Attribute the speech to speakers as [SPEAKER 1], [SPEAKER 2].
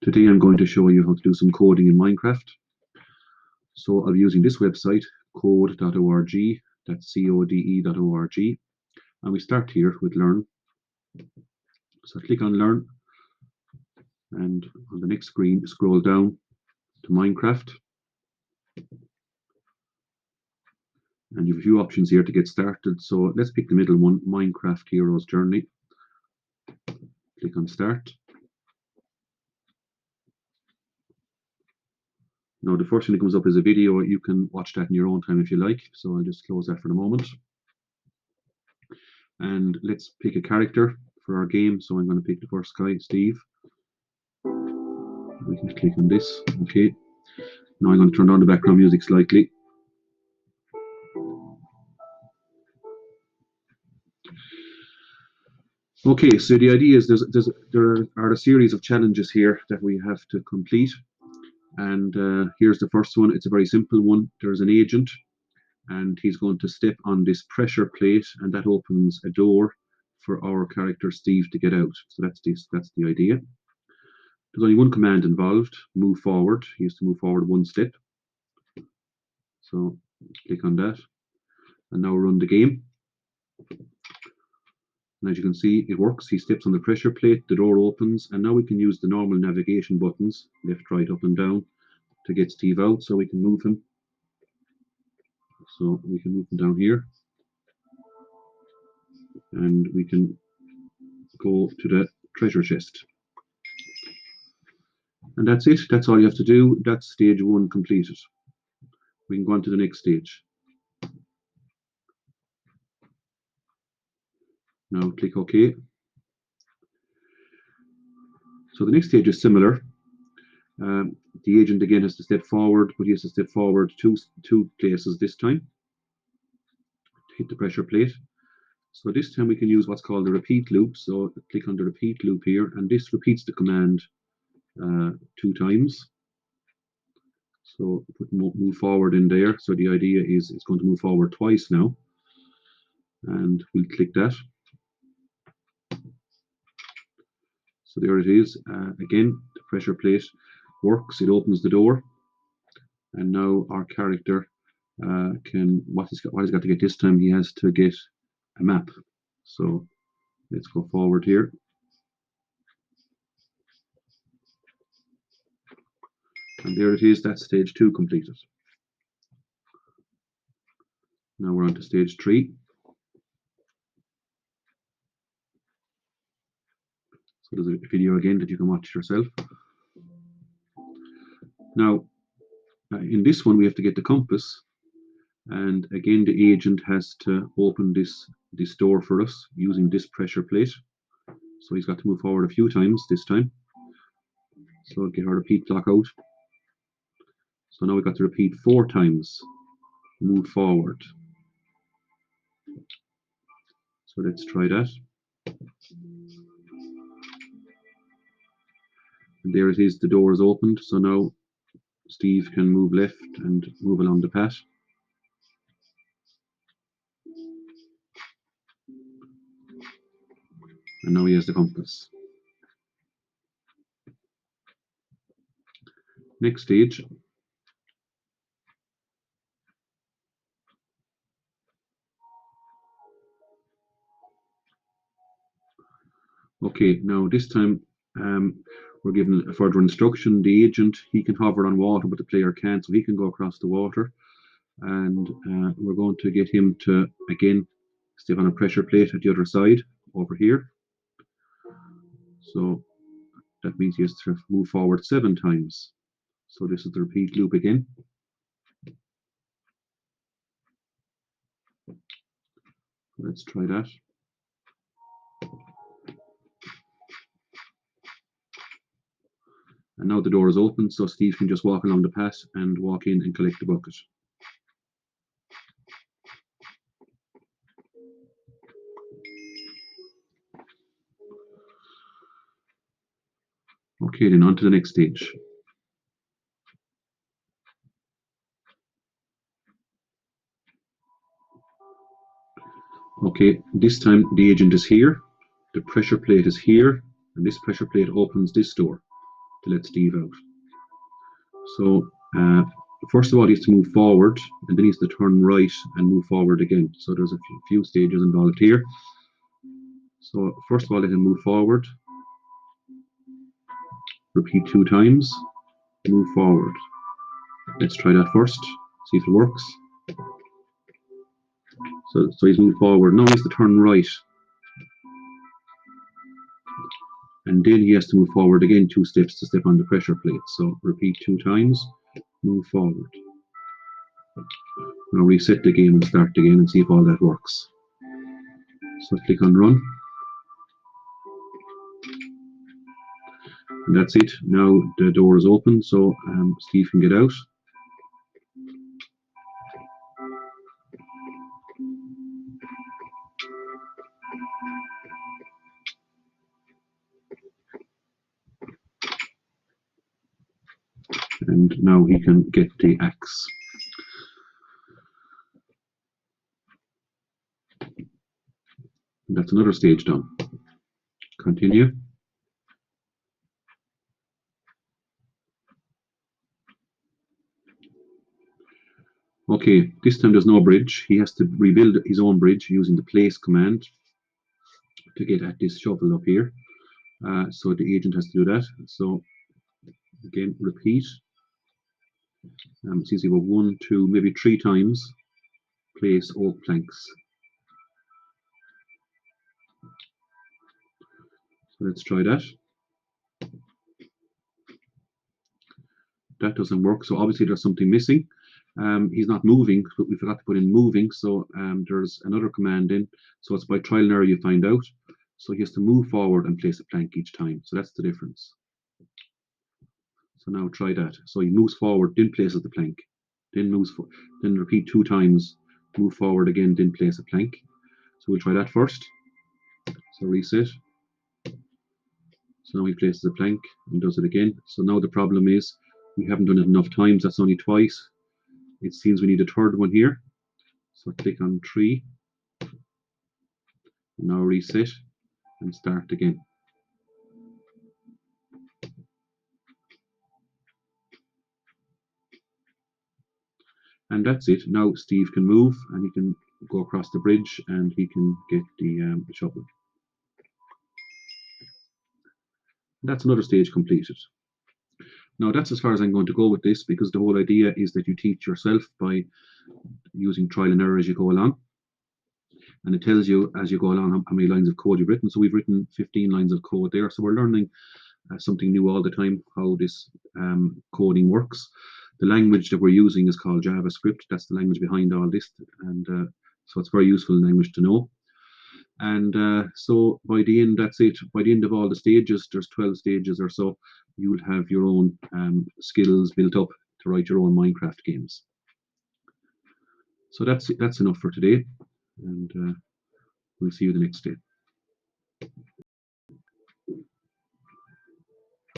[SPEAKER 1] Today I'm going to show you how to do some coding in Minecraft. So I'll be using this website, code.org, that's code.org, and we start here with Learn. So click on Learn, and on the next screen scroll down to Minecraft. And you have a few options here to get started. So let's pick the middle one, Minecraft Heroes Journey. Click on Start. Now the first thing that comes up is a video. You can watch that in your own time if you like. So I'll just close that for the moment. And let's pick a character for our game. So I'm going to pick the first guy, Steve. We can click on this. Okay. Now I'm going to turn down the background music slightly. Okay, so the idea is there are a series of challenges here that we have to complete. And here's the first one. It's a very simple one. There's an agent, and he's going to step on this pressure plate, and that opens a door for our character Steve to get out. So that's the idea. There's only one command involved, move forward. He has to move forward one step. So click on that, and now run the game. And as you can see, it works. He steps on the pressure plate, the door opens, and now we can use the normal navigation buttons, left, right, up and down, to get Steve out. So we can move him. So we can move him down here, and we can go to the treasure chest. And that's it. That's all you have to do. That's stage one completed. We can go on to the next stage. Now click OK. So the next stage is similar. The agent again has to step forward, but he has to step forward two places this time to hit the pressure plate. So this time we can use what's called the repeat loop. So click on the repeat loop here, and this repeats the command 2 times. So put move forward in there. So the idea is it's going to move forward twice now, and we'll click that. So there it is. Again, the pressure plate works. It opens the door, and now our character can what he's got to get this time. He has to get a map. So let's go forward here. And there it is. That's stage 2 completed. Now we're on to stage 3. So there's a video again that you can watch yourself. Now, in this one, we have to get the compass. And again, the agent has to open this door for us using this pressure plate. So he's got to move forward a few times this time. So I'll get our repeat clock out. So now we've got to repeat 4 times. Move forward. So let's try that. And there it is, the door is opened. So now Steve can move left and move along the path. And now he has the compass. Next stage. Okay, now this time we're given a further instruction. The agent, he can hover on water, but the player can't, so he can go across the water. And we're going to get him to, again, step on a pressure plate at the other side, over here. So that means he has to move forward 7 times. So this is the repeat loop again. Let's try that. And now the door is open, so Steve can just walk along the path and walk in and collect the bucket. Okay, then on to the next stage. Okay, this time the agent is here, the pressure plate is here, and this pressure plate opens this door to let Steve out. So first of all, he has to move forward, and then he has to turn right and move forward again. So there's a few stages involved here. So first of all, let him move forward. Repeat 2 times. Move forward. Let's try that first. See if it works. So he's moved forward. Now he has to turn right. And then he has to move forward again 2 steps to step on the pressure plate. So repeat 2 times. Move forward. Now reset the game and start again and see if all that works. So click on run. And that's it. Now the door is open, so Steve can get out. And now he can get the axe. And that's another stage done. Continue. Okay, this time there's no bridge. He has to rebuild his own bridge using the place command to get at this shovel up here. So the agent has to do that. So again, repeat. It's easy. 1, 2, maybe 3 times. Place oak planks. So let's try that. That doesn't work. So obviously there's something missing. He's not moving, but we forgot to put in moving. So there's another command in. So it's by trial and error you find out. So he has to move forward and place a plank each time. So that's the difference. So now try that. So he moves forward, then places the plank, then moves forward, then repeat 2 times, move forward again, then place a plank. So we'll try that first. So reset. So now he places a plank and does it again. So now the problem is we haven't done it enough times. That's only twice. It seems we need a third one here. So click on 3. Now reset and start again. And that's it. Now Steve can move and he can go across the bridge and he can get the shovel. That's another stage completed. Now that's as far as I'm going to go with this, because the whole idea is that you teach yourself by using trial and error as you go along. And it tells you as you go along how many lines of code you've written. So we've written 15 lines of code there. So we're learning something new all the time, how this coding works. The language that we're using is called JavaScript. That's the language behind all this. And so it's a very useful language to know. And so by the end, that's it. By the end of all the stages, there's 12 stages or so, you'll have your own skills built up to write your own Minecraft games. So that's enough for today, and we'll see you the next day.